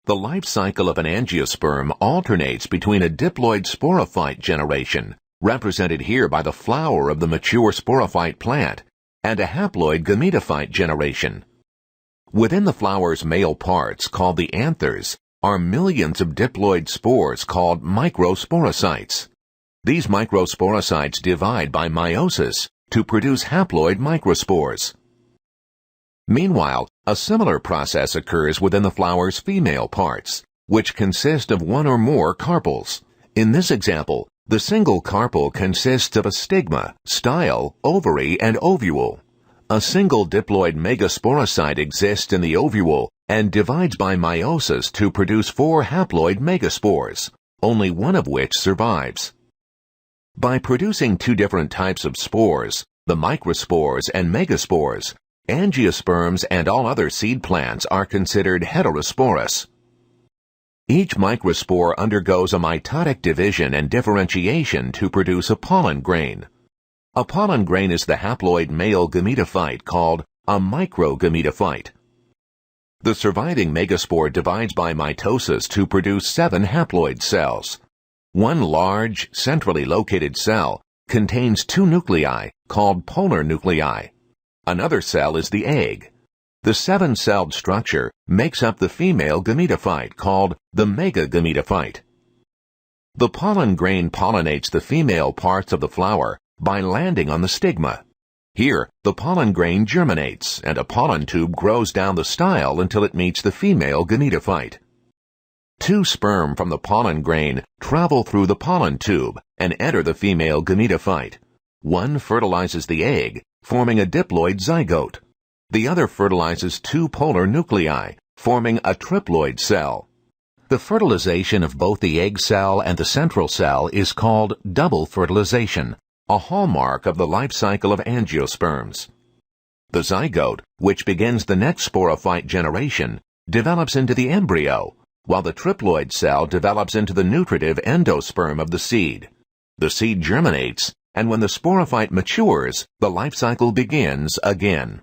The life cycle of an angiosperm alternates between a diploid sporophyte generation, represented here by the flower of the mature sporophyte plant, and a haploid gametophyte generation. Within the flower's male parts, called the anthers, are millions of diploid spores called microsporocytes. These microsporocytes divide by meiosis to produce haploid microspores. Meanwhile, a similar process occurs within the flower's female parts, which consist of one or more carpels. In this example, the single carpel consists of a stigma, style, ovary, and ovule. A single diploid megasporocyte exists in the ovule and divides by meiosis to produce 4 haploid megaspores, only one of which survives. By producing 2 different types of spores, the microspores and megaspores, angiosperms and all other seed plants are considered heterosporous. Each microspore undergoes a mitotic division and differentiation to produce a pollen grain. A pollen grain is the haploid male gametophyte called a microgametophyte. The surviving megaspore divides by mitosis to produce 7 haploid cells. One large, centrally located cell contains 2 nuclei called polar nuclei. Another cell is the egg. The 7-celled structure makes up the female gametophyte called the megagametophyte. The pollen grain pollinates the female parts of the flower by landing on the stigma. Here, the pollen grain germinates and a pollen tube grows down the style until it meets the female gametophyte. 2 sperm from the pollen grain travel through the pollen tube and enter the female gametophyte. One fertilizes the egg, forming a diploid zygote. The other fertilizes 2 polar nuclei, forming a triploid cell. The fertilization of both the egg cell and the central cell is called double fertilization, a hallmark of the life cycle of angiosperms. The zygote, which begins the next sporophyte generation, develops into the embryo, while the triploid cell develops into the nutritive endosperm of the seed. The seed germinates, and when the sporophyte matures, the life cycle begins again.